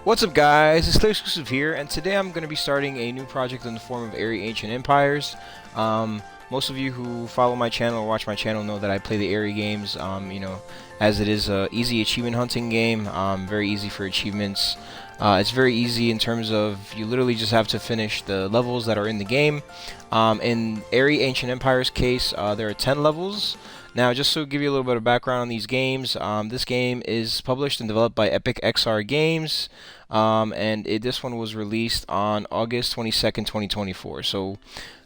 What's up guys, it's Xclusive here, and today I'm going to be starting a new project in the form of AERY Ancient Empires. Most of you who follow my channel or watch my channel know that I play the AERY games, as it is a easy achievement hunting game, very easy for achievements. It's very easy in terms of you literally just have to finish the levels that are in the game. In AERY Ancient Empires case, there are 10 levels. Now, just to give you a little bit of background on these games, this game is published and developed by EpiXR Games, and this one was released on August 22nd, 2024. So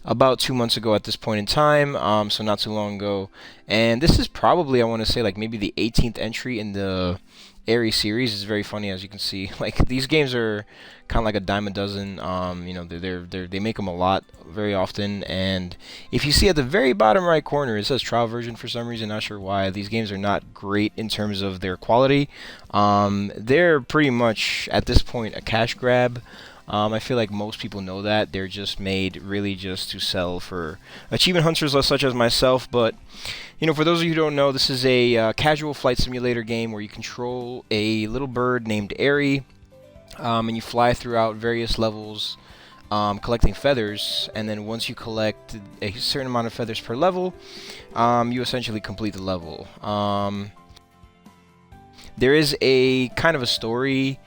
about 2 months ago at this point in time, so not too long ago. And this is probably, I want to say, like maybe the 18th entry in the AERY series. Is very funny, as you can see. Like, these games are kind of like a dime a dozen. They make them a lot, very often. And if you see at the very bottom right corner, it says trial version for some reason. Not sure why. These games are not great in terms of their quality. They're pretty much at this point a cash grab. I feel like most people know that. They're just made really just to sell for achievement hunters such as myself. But, for those of you who don't know, this is a casual flight simulator game where you control a little bird named AERY, and you fly throughout various levels, collecting feathers. And then once you collect a certain amount of feathers per level, you essentially complete the level. There is a kind of a story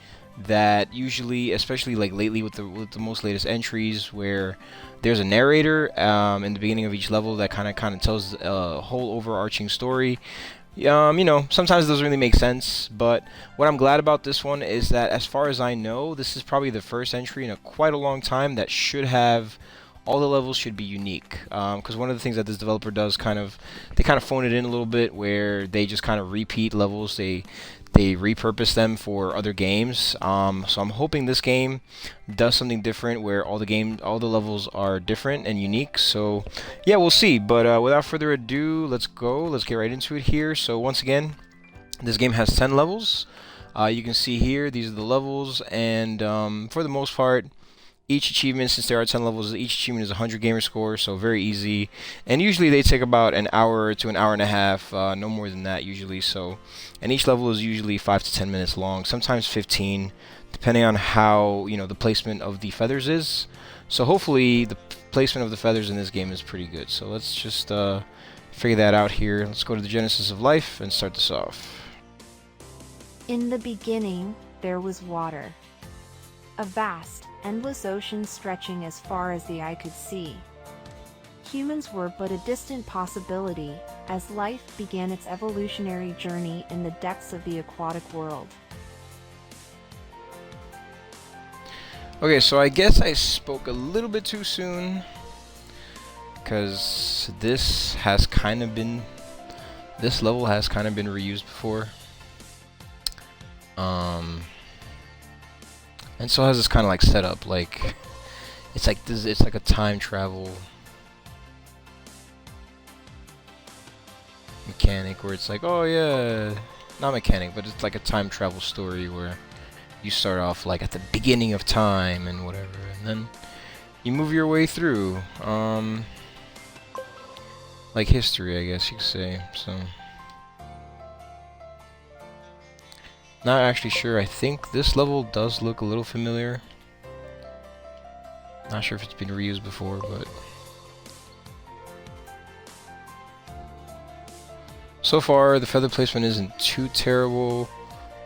that usually, especially like lately with the most latest entries, where there's a narrator in the beginning of each level that kind of tells a whole overarching story. Sometimes it doesn't really make sense, but what I'm glad about this one is that, as far as I know, this is probably the first entry in quite a long time that should have all the levels should be unique, because one of the things that this developer does, they kind of phone it in a little bit, where they just kind of repeat levels. They repurpose them for other games. So I'm hoping this game does something different, where all the levels are different and unique. So yeah, we'll see. But without further ado, let's get right into it here. So once again, this game has 10 levels. You can see here, these are the levels, and for the most part, each achievement, since there are 10 levels, each achievement is 100 gamer score, so very easy. And usually they take about an hour to an hour and a half, no more than that usually. So, and each level is usually 5 to 10 minutes long, sometimes 15, depending on how the placement of the feathers is. So hopefully the placement of the feathers in this game is pretty good. So let's just figure that out here. Let's go to the Genesis of Life and start this off. In the beginning, there was water. A vast, endless ocean stretching as far as the eye could see. Humans were but a distant possibility, as life began its evolutionary journey in the depths of the aquatic world. Okay, so I guess I spoke a little bit too soon, because this level has kind of been reused before. And so has this kind of like setup, like it's like a time travel mechanic, where it's like, oh yeah, not mechanic, but it's like a time travel story where you start off like at the beginning of time and whatever, and then you move your way through, like history, I guess you could say. So, not actually sure. I think this level does look a little familiar. Not sure if it's been reused before, but so far the feather placement isn't too terrible.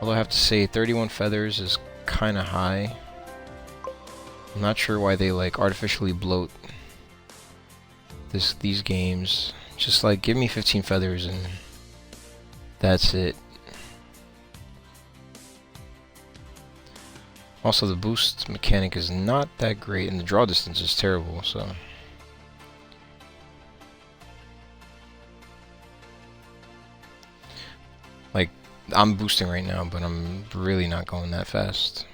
Although I have to say 31 feathers is kind of high. I'm not sure why they like artificially bloat these games. Just like, give me 15 feathers and that's it. Also, the boost mechanic is not that great, and the draw distance is terrible, so. Like, I'm boosting right now, but I'm really not going that fast.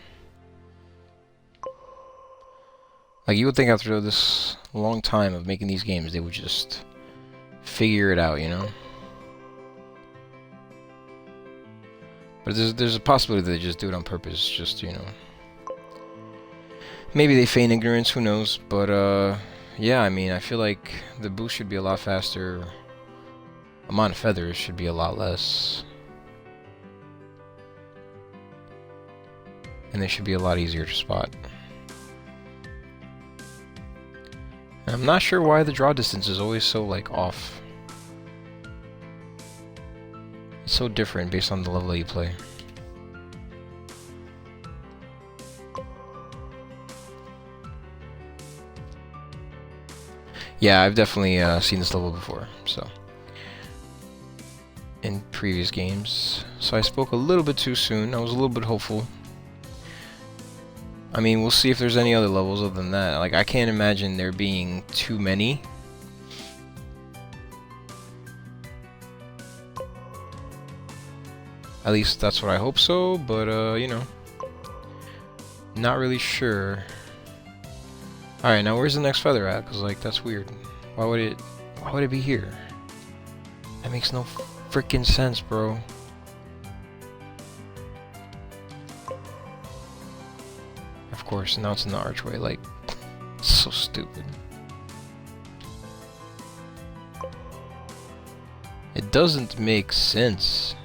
Like, you would think after this long time of making these games, they would just figure it out, But there's a possibility that they just do it on purpose, just, maybe they feign ignorance, who knows, but yeah, I mean, I feel like the boost should be a lot faster, amount of feathers should be a lot less, and they should be a lot easier to spot. And I'm not sure why the draw distance is always so like off. It's so different based on the level that you play. Yeah, I've definitely seen this level before, so in previous games. So I spoke a little bit too soon. I was a little bit hopeful. I mean, we'll see if there's any other levels other than that. Like, I can't imagine there being too many. At least that's what I hope so, but you know, not really sure. Alright, now where's the next feather at? Because, like, that's weird. Why would it be here? That makes no freaking sense, bro. Of course, now it's in the archway. Like, it's so stupid. It doesn't make sense.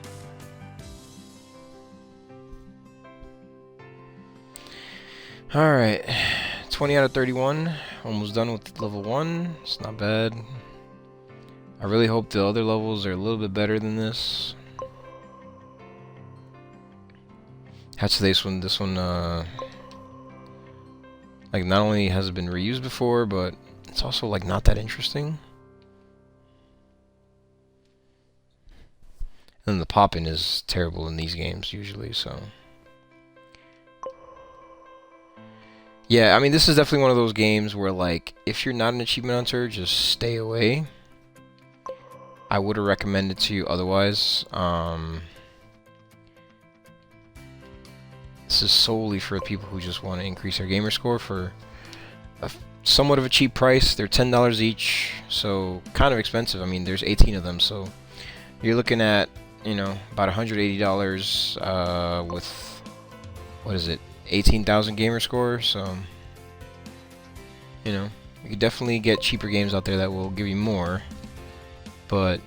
Alright. 20 out of 31. Almost done with level 1. It's not bad. I really hope the other levels are a little bit better than this. That's this one. Like, not only has it been reused before, but it's also like not that interesting. And the pop-in is terrible in these games usually, so. Yeah, I mean, this is definitely one of those games where, like, if you're not an achievement hunter, just stay away. I would have recommended to you otherwise. This is solely for people who just want to increase their gamer score for a somewhat of a cheap price. They're $10 each, so kind of expensive. I mean, there's 18 of them, so you're looking at, you know, about $180 with, what is it, 18,000 gamer score, so, you know, you could definitely get cheaper games out there that will give you more, but,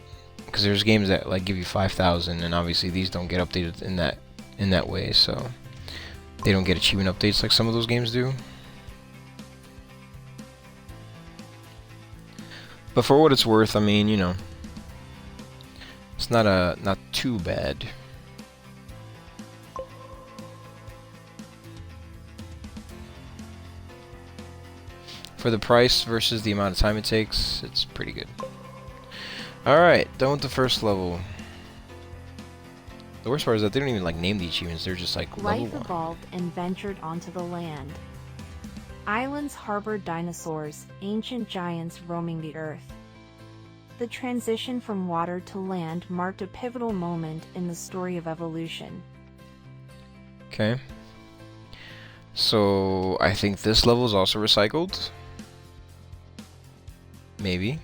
because there's games that, like, give you 5,000, and obviously these don't get updated in that way, so they don't get achievement updates like some of those games do. But for what it's worth, I mean, you know, it's not too bad. For the price versus the amount of time it takes, it's pretty good. Alright, done with the first level. The worst part is that they don't even like name the achievements, they're just like level 1. Life evolved and ventured onto the land. Islands harbored dinosaurs, ancient giants roaming the earth. The transition from water to land marked a pivotal moment in the story of evolution. Okay. So, I think this level is also recycled. Maybe.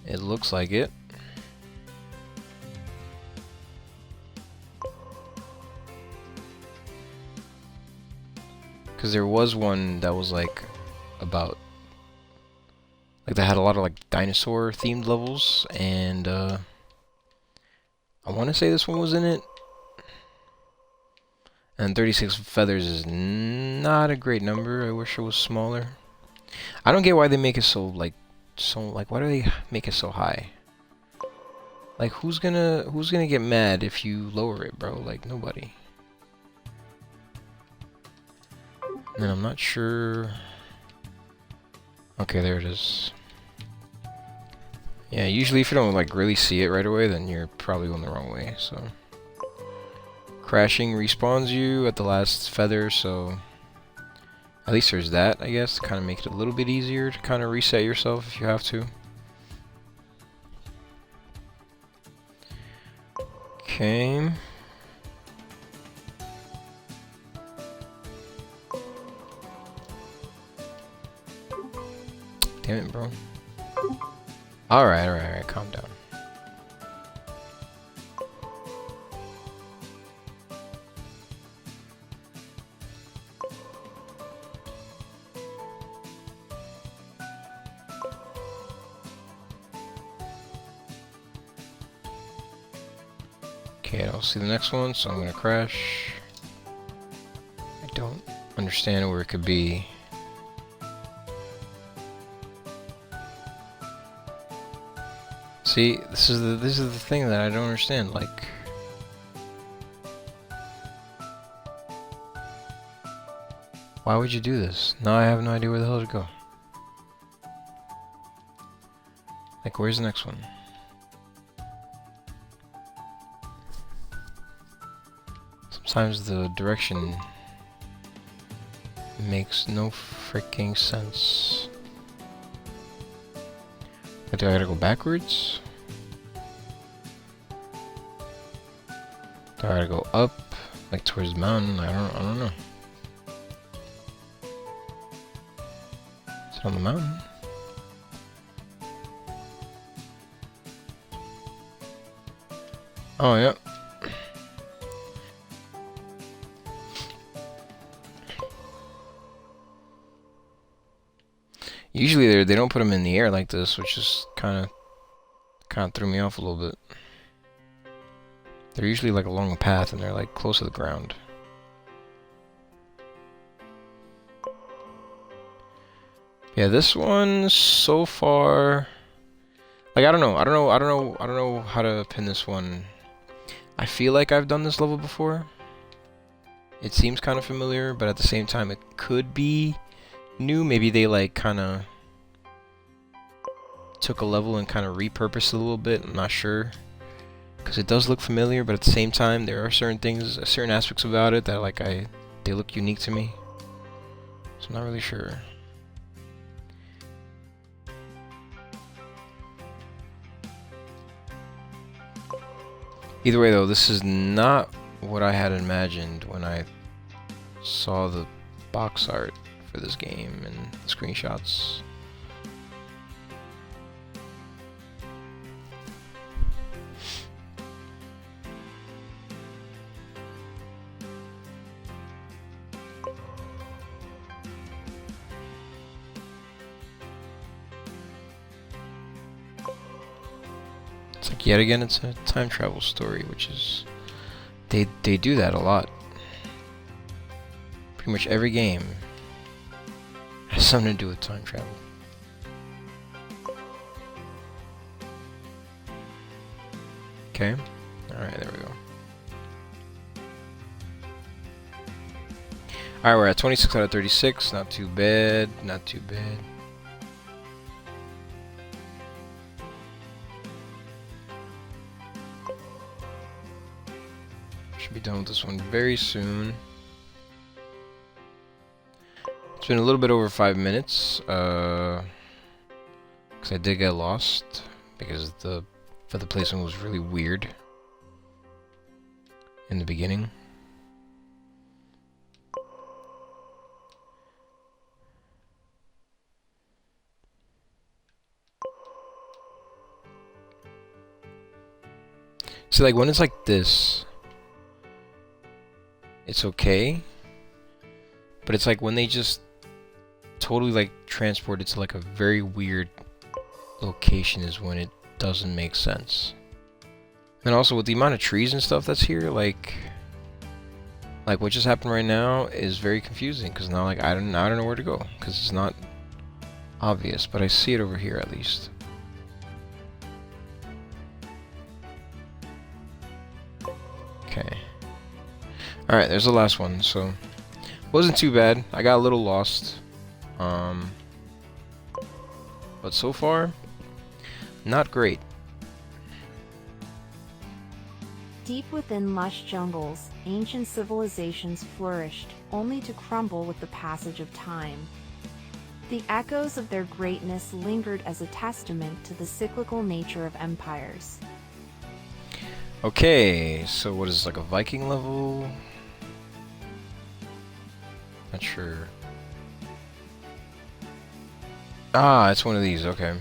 It looks like it. Because there was one that was like about, like, that had a lot of like dinosaur themed levels, and I want to say this one was in it. And 36 feathers is not a great number. I wish it was smaller. I don't get why they make it so like why do they make it so high? Like, who's gonna get mad if you lower it, bro? Like, nobody. And I'm not sure. Okay, there it is. Yeah, usually if you don't like really see it right away, then you're probably going the wrong way. So, crashing respawns you at the last feather, so at least there's that, I guess, to kind of make it a little bit easier to kind of reset yourself if you have to. Okay. Damn it, bro. Alright, calm down. Okay, I don't see the next one, so I'm gonna crash. understand where it could be. See, this is the thing that I don't understand. Like, why would you do this? Now I have no idea where the hell to go. Like, where's the next one? Sometimes the direction makes no freaking sense. Like, do I gotta go backwards? Do I gotta go up, like towards the mountain? I don't know. Is it on the mountain? Oh, yeah. Usually they don't put them in the air like this, which is kind of threw me off a little bit. They're usually like along the path and they're like close to the ground. Yeah, this one so far, like I don't know how to pin this one. I feel like I've done this level before. It seems kind of familiar, but at the same time it could be new. Maybe they like kind of took a level and kind of repurposed it a little bit. I'm not sure, because it does look familiar, but at the same time there are certain things, certain aspects about it that like they look unique to me. So I'm not really sure. Either way though, this is not what I had imagined when I saw the box art for this game and the screenshots. It's like, yet again, it's a time travel story, which is, they do that a lot. Pretty much every game has something to do with time travel. Okay, alright, there we go. Alright, we're at 26 out of 36, not too bad, not too bad. Should be done with this one very soon. It's been a little bit over 5 minutes, because I did get lost, because the placement was really weird in the beginning. See, like when it's like this, it's okay, but it's like when they just totally like transport it to like a very weird location is when it doesn't make sense. And also with the amount of trees and stuff that's here, like what just happened right now is very confusing, because now like I don't know where to go, because it's not obvious, but I see it over here at least. Okay. Alright, there's the last one, so wasn't too bad. I got a little lost. But so far, not great. Deep within lush jungles, ancient civilizations flourished, only to crumble with the passage of time. The echoes of their greatness lingered as a testament to the cyclical nature of empires. Okay, so what is this, like a Viking level? Not sure. Ah, it's one of these, okay.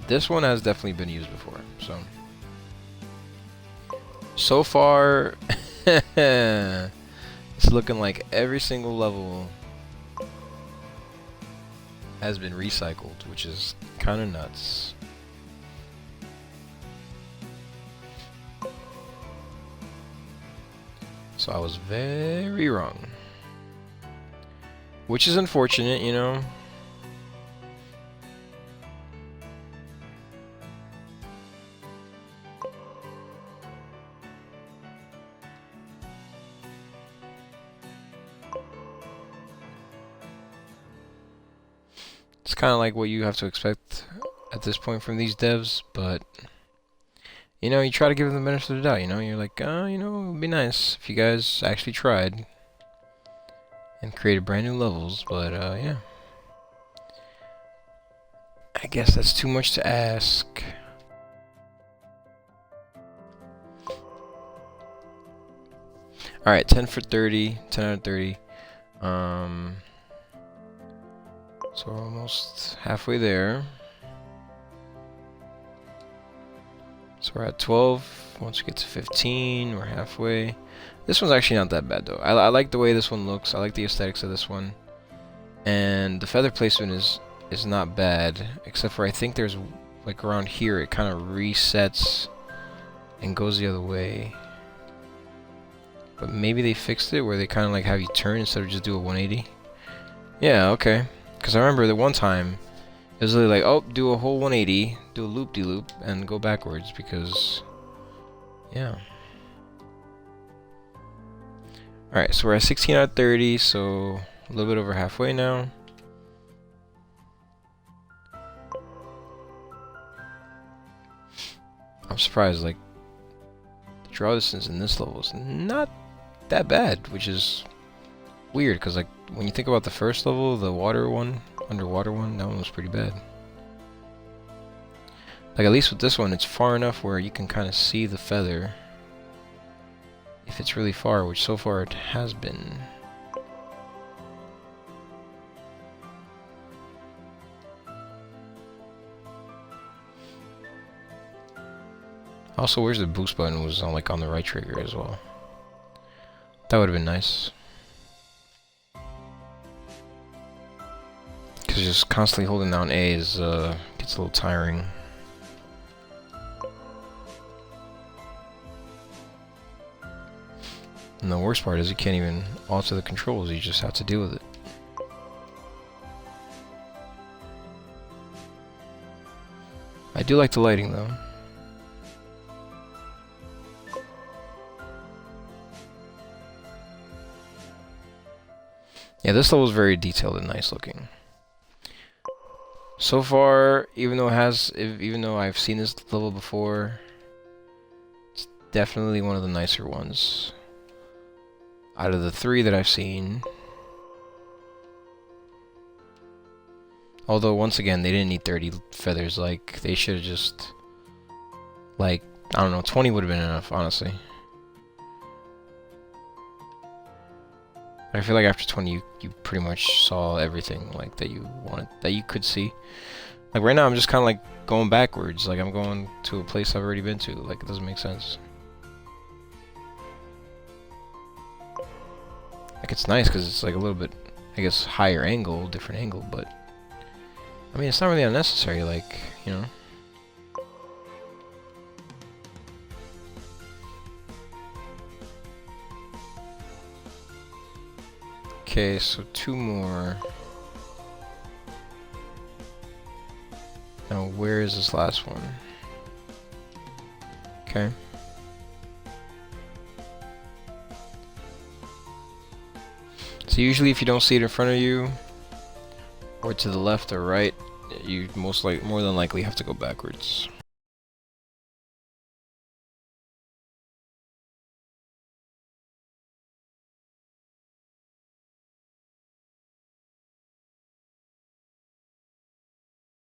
This one has definitely been used before, so. So far, it's looking like every single level has been recycled, which is kind of nuts. So I was very wrong. which is unfortunate, you know. It's kind of like what you have to expect at this point from these devs, but you know, you try to give them the benefit of the doubt, you know. You're like, oh, you know, it would be nice if you guys actually tried and created brand new levels, but yeah. I guess that's too much to ask. Alright, 10 for 30, 10 out of 30. So we're almost halfway there. So we're at 12. Once we get to 15, we're halfway. This one's actually not that bad though. I like the way this one looks. I like the aesthetics of this one. And the feather placement is not bad, except for I think there's like around here it kind of resets and goes the other way. But maybe they fixed it where they kind of like have you turn instead of just do a 180. Yeah, okay. Because I remember the one time it was literally like, oh, do a whole 180, do a loop-de-loop, and go backwards because, yeah. Alright, so we're at 16 out of 30, so a little bit over halfway now. I'm surprised, like, the draw distance in this level is not that bad, which is weird, because, like, when you think about the first level, the water one, underwater one, that one was pretty bad. Like, at least with this one, it's far enough where you can kind of see the feather. If it's really far, which so far it has been. Also, where's the boost button was on, like, on the right trigger as well. That would have been nice. Because just constantly holding down A is, gets a little tiring. And the worst part is you can't even alter the controls, you just have to deal with it. I do like the lighting though. Yeah, this level is very detailed and nice looking. So far, even though I've seen this level before, it's definitely one of the nicer ones. Out of the 3 that I've seen. Although, once again, they didn't need 30 feathers. Like, they should have just, like, I don't know, 20 would have been enough, honestly. I feel like after 20, you pretty much saw everything, like, that you wanted, that you could see. Like, right now, I'm just kind of, like, going backwards. Like, I'm going to a place I've already been to. Like, it doesn't make sense. Like, it's nice because it's like a little bit, I guess, higher angle, different angle, but I mean, it's not really unnecessary, like, you know. Okay, so 2 more. Now, where is this last one? Okay. So usually if you don't see it in front of you, or to the left or right, you more than likely have to go backwards.